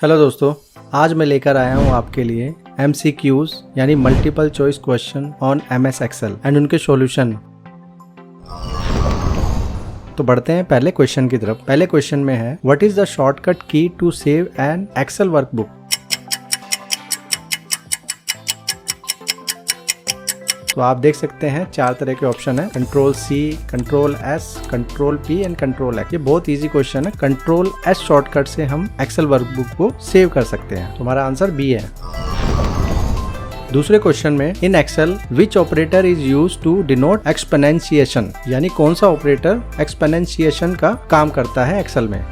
Hello दोस्तों, आज मैं लेकर आया हूँ आपके लिए MCQs यानी multiple choice question on MS Excel and उनके सॉल्यूशन। तो बढ़ते हैं पहले क्वेश्चन की तरफ। पहले क्वेश्चन में है what is the shortcut key to save an Excel workbook. तो आप देख सकते हैं 4 तरह के ऑप्शन है, Ctrl+C, Ctrl+S, Ctrl+P and Ctrl+X। ये बहुत इजी क्वेश्चन है। Ctrl+S शॉर्टकट से हम एक्सेल वर्कबुक को सेव कर सकते हैं। तो हमारा आंसर बी है। दूसरे क्वेश्चन में in Excel which operator is used to denote exponentiation, यानी कौन सा ऑपरेटर एक्सपोनेंशिएशन का काम करता है एक्सेल में।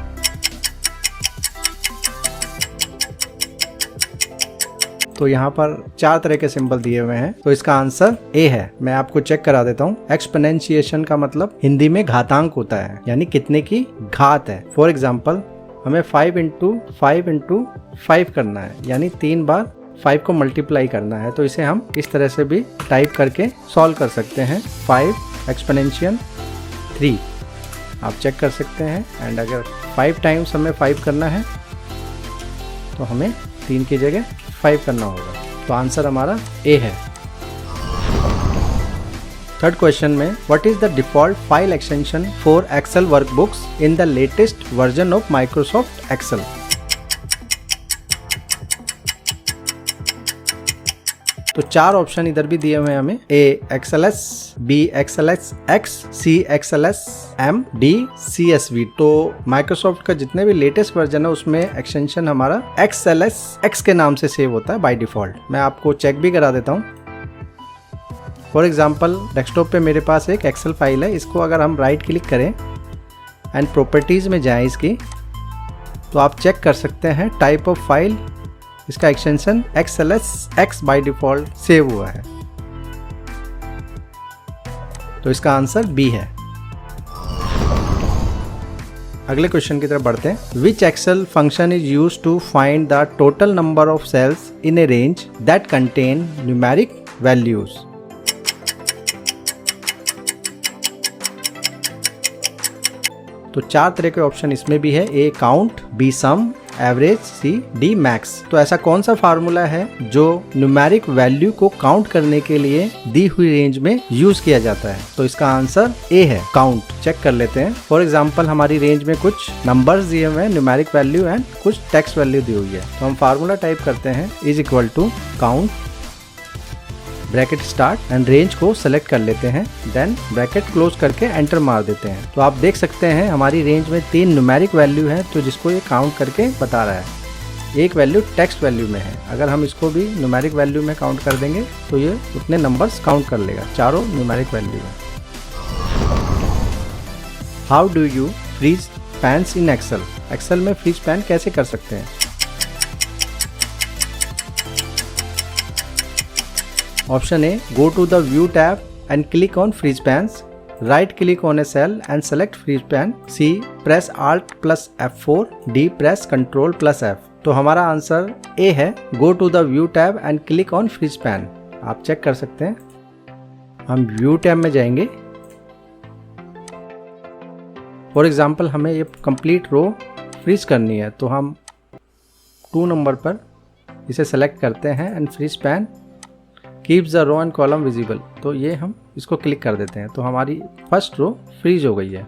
तो यहाँ पर 4 तरह के सिंबल दिए हुए हैं, तो इसका आंसर ए है। मैं आपको चेक करा देता हूँ। एक्सपोनेंशिएशन का मतलब हिंदी में घातांक होता है, यानी कितने की घात है। फॉर एग्जाम्पल हमें 5 × 5 × 5 करना है, यानी 3 बार 5 को मल्टीप्लाई करना है। तो इसे हम इस तरह से भी टाइप करके सॉल्व कर सकते हैं। 5 एक्सपोनेंशियल 3 आप चेक कर सकते हैं। एंड अगर 5 टाइम्स हमें 5 करना है तो हमें 3 की जगह 5 करना होगा। तो आंसर हमारा ए है। थर्ड क्वेश्चन में what is the default file extension for Excel workbooks in the latest version of Microsoft Excel. तो 4 ऑप्शन इधर भी दिए हुए हैं हमें। A XLS, B XLSX, C XLSM, D CSV। तो माइक्रोसॉफ्ट का जितने भी लेटेस्ट वर्जन है उसमें एक्सटेंशन हमारा XLSX के नाम से सेव होता है बाय डिफॉल्ट। मैं आपको चेक भी करा देता हूँ। फॉर एग्जाम्पल डेस्कटॉप पे मेरे पास एक एक्सेल फाइल है। इसको अगर हम राइट क्लिक करें एंड प्रॉपर्टीज में जाएं इसकी, तो आप चेक कर सकते हैं टाइप ऑफ फाइल, इसका extension XLSX by default save हुआ है। तो इसका आंसर बी है। अगले क्वेश्चन की तरफ बढ़ते हैं। Which Excel function is used to find the total number of cells in a range that contain numeric values. तो 4 तरह के ऑप्शन इसमें भी है। A count, B sum, average, C D max. तो ऐसा कौन सा फार्मूला है जो न्यूमेरिक वैल्यू को काउंट करने के लिए दी हुई रेंज में यूज किया जाता है। तो इसका आंसर ए है, काउंट। चेक कर लेते हैं। फॉर एग्जांपल हमारी रेंज में कुछ नंबर्स दिए हुए हैं, न्यूमेरिक वैल्यू एंड कुछ टेक्स्ट वैल्यू दी हुई है। तो हम फार्मूला टाइप करते हैं is equal to count bracket start and range को सेलेक्ट कर लेते हैं, देन ब्रैकेट क्लोज करके एंटर मार देते हैं। तो आप देख सकते हैं हमारी रेंज में 3 न्यूमेरिक वैल्यू है, तो जिसको ये काउंट करके बता रहा है। एक वैल्यू टेक्स्ट वैल्यू में है। अगर हम इसको भी न्यूमेरिक वैल्यू में काउंट कर देंगे तो ये उतने नंबर्स काउंट कर लेगा। चारों न्यूमेरिक वैल्यू है। How do you freeze panes in Excel. Excel में फ्रीज पैन कैसे कर सकते हैं। Option A go to the view tab and click on freeze panes, right click on a cell and select freeze pane, C press Alt+F4, D press Ctrl+F। तो हमारा answer A है, go to the view tab and click on freeze pane. आप check कर सकते हैं। हम view tab में जाएंगे। फॉर एग्जाम्पल हमें ये कंप्लीट रो फ्रीज करनी है, तो हम 2 नंबर पर इसे सेलेक्ट करते हैं and freeze pane keeps the row and column visible. तो ये हम इसको क्लिक कर देते हैं, तो हमारी फर्स्ट रो फ्रीज हो गई है।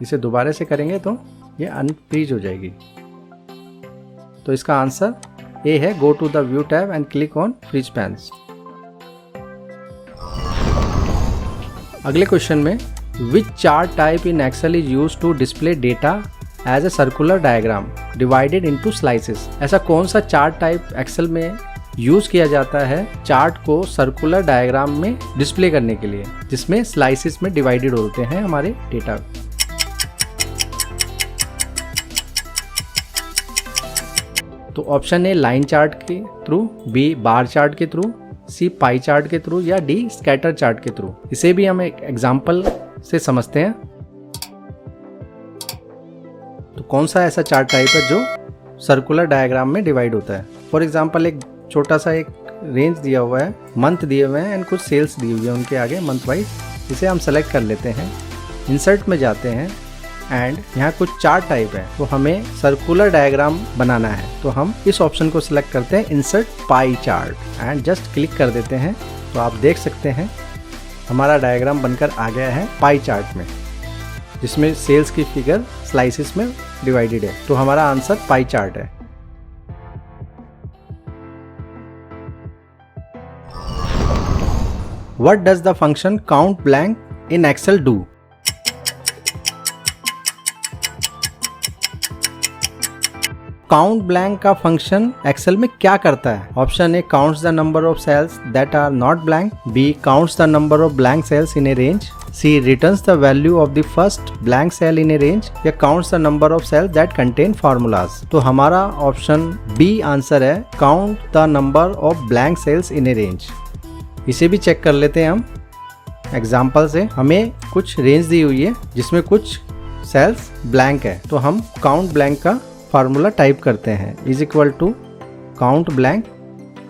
इसे दोबारा से करेंगे तो ये अनफ्रीज हो जाएगी। तो इसका आंसर ए है, go to the view tab and click on freeze panes. अगले क्वेश्चन में which chart type in Excel is used to display data as a circular diagram divided into slices. ऐसा कौन सा चार्ट टाइप एक्सेल में use किया जाता है chart को सर्कुलर डायग्राम में डिस्प्ले करने के लिए, जिसमें स्लाइसेस में डिवाइडेड होते हैं हमारे डेटा। तो ऑप्शन ए लाइन चार्ट के थ्रू, बी बार चार्ट के थ्रू, सी पाई चार्ट के थ्रू या डी स्कैटर चार्ट के थ्रू। इसे भी हम एक एग्जाम्पल से समझते हैं। तो कौन सा ऐसा चार्ट टाइप है जो सर्कुलर डायग्राम में डिवाइड होता है। फॉर एग्जाम्पल एक छोटा सा एक रेंज दिया हुआ है, मंथ दिए हुए हैं एंड कुछ सेल्स दी हुई है उनके आगे मंथ वाइज। इसे हम सेलेक्ट कर लेते हैं, इंसर्ट में जाते हैं एंड यहाँ कुछ चार्ट टाइप है, तो हमें सर्कुलर डायग्राम बनाना है। तो हम इस ऑप्शन को सिलेक्ट करते हैं insert pie chart and just click कर देते हैं। तो आप देख सकते हैं हमारा डायग्राम बनकर आ गया है पाई चार्ट में, जिसमें सेल्स की फिगर स्लाइसेस में डिवाइडेड है। तो हमारा आंसर पाई चार्ट है। What does the function count blank in Excel do? Count blank का फंक्शन एक्सेल में क्या करता है? Option A counts the number of cells that are not blank, B counts the number of blank cells in a range, C returns the value of the first blank cell in a range, या counts the number of cells that contain formulas. तो हमारा option B answer है, count the number of blank cells in a range. इसे भी check कर लेते हैं हम एग्जाम्पल से। हमें कुछ रेंज दी हुई है जिसमें कुछ सेल्स ब्लैंक है, तो हम काउंट ब्लैंक का फार्मूला टाइप करते हैं, is equal to count blank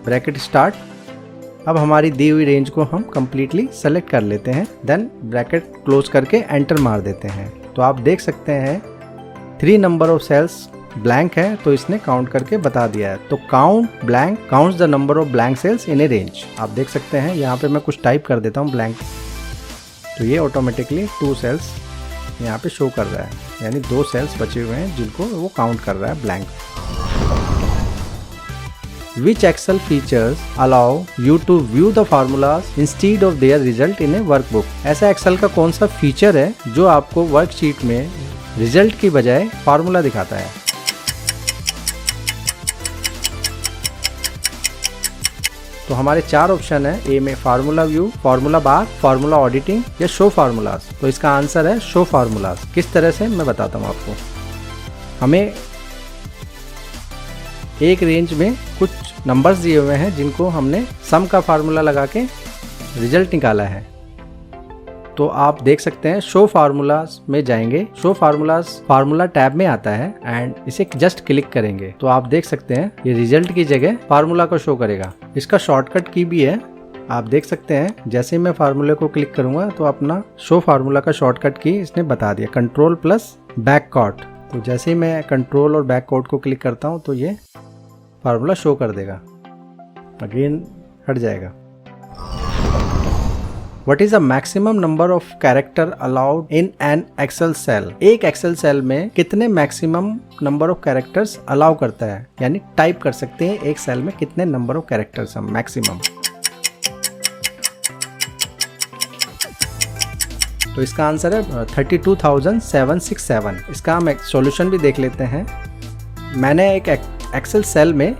bracket start. अब हमारी दी हुई रेंज को हम कंप्लीटली सेलेक्ट कर लेते हैं, देन ब्रैकेट क्लोज करके एंटर मार देते हैं। तो आप देख सकते हैं 3 नंबर ऑफ सेल्स ब्लैंक है, तो इसने काउंट करके बता दिया है। तो count blank counts the number of blank cells in a range. आप देख सकते हैं यहाँ पे मैं कुछ टाइप कर देता हूँ ब्लैंक, तो ये ऑटोमेटिकली 2 सेल्स यहाँ पे शो कर रहा है, यानी 2 सेल्स बचे हुए हैं जिनको वो काउंट कर रहा है blank. Which Excel features allow you to view the formulas instead of their result in a workbook? ऐसा एक्सेल का कौन सा फीचर है जो आपको वर्कशीट में रिजल्ट की बजाय फार्मूला दिखाता है? तो हमारे 4 ऑप्शन है, ए में फार्मूला व्यू, फार्मूला बार, फार्मूला ऑडिटिंग या शो फार्मूलाज। तो इसका आंसर है शो फार्मूलाज। किस तरह से मैं बताता हूँ आपको। हमें एक रेंज में कुछ नंबर्स दिए हुए हैं जिनको हमने सम का फार्मूला लगा के रिजल्ट निकाला है। तो आप देख सकते हैं शो फार्मूलाज में जाएंगे, शो फार्मूलाज फार्मूला टैब में आता है एंड इसे जस्ट क्लिक करेंगे तो आप देख सकते हैं ये रिजल्ट की जगह फार्मूला को शो करेगा। इसका शॉर्टकट की भी है, आप देख सकते हैं जैसे मैं फार्मूले को क्लिक करूंगा तो अपना शो फार्मूला का शॉर्टकट की इसने बता दिया, कंट्रोल प्लस बैक कॉट। तो जैसे ही मैं कंट्रोल और बैक कॉट को क्लिक करता हूं तो ये फार्मूला शो कर देगा, अगेन हट जाएगा। What is the maximum number of character allowed in an Excel cell? एक Excel cell में कितने maximum number of characters allow करता है, यानी टाइप कर सकते हैं एक सेल में कितने नंबर ऑफ कैरेक्टर्स हम मैक्सिमम। तो इसका आंसर है 32,767। इसका हम एक सॉल्यूशन भी देख लेते हैं। मैंने एक एक्सेल सेल में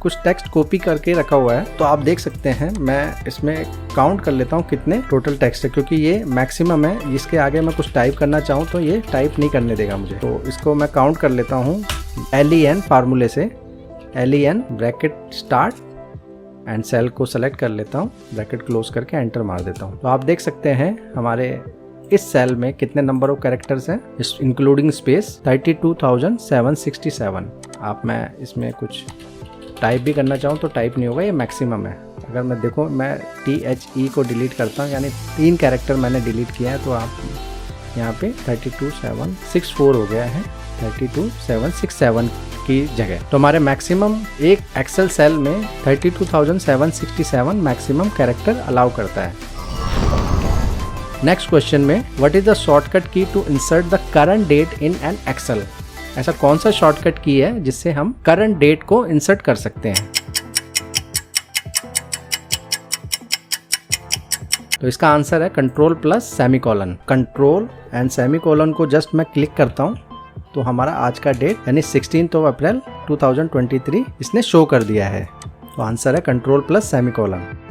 कुछ टेक्स्ट कॉपी करके रखा हुआ है, तो आप देख सकते हैं मैं इसमें काउंट कर लेता हूँ कितने टोटल टेक्स्ट है, क्योंकि ये मैक्सिमम है। इसके आगे मैं कुछ टाइप करना चाहूँ तो ये टाइप नहीं करने देगा मुझे। तो इसको मैं काउंट कर लेता हूँ LEN फार्मूले से, LEN bracket start and cell को सेलेक्ट कर लेता हूँ, ब्रैकेट क्लोज करके एंटर मार देता हूँ। तो आप देख सकते हैं हमारे इस सेल में कितने नंबर ऑफ कैरेक्टर्स हैं इंक्लूडिंग स्पेस, 32,767। आप मैं इसमें कुछ टाइप भी करना चाहूँ तो टाइप नहीं होगा, ये मैक्सिमम है। अगर मैं देखो मैं THE को डिलीट करता हूँ, यानी 3 कैरेक्टर मैंने डिलीट किया है, तो आप यहाँ पे 32,764 हो गया है 32,767 की जगह। तो हमारे मैक्सिमम एक एक्सेल सेल में 32,767 मैक्सिमम कैरेक्टर अलाउ करता है। नेक्स्ट क्वेश्चन में, what is the shortcut key to insert the current date in an Excel? ऐसा कौन सा शॉर्टकट की है जिससे हम करंट डेट को इंसर्ट कर सकते हैं? तो इसका आंसर है control plus semicolon. Control and semicolon को जस्ट मैं क्लिक करता हूं तो हमारा आज का डेट यानी 16 अप्रैल 2023 इसने शो कर दिया है। तो आंसर है कंट्रोल प्लस सेमीकोलन।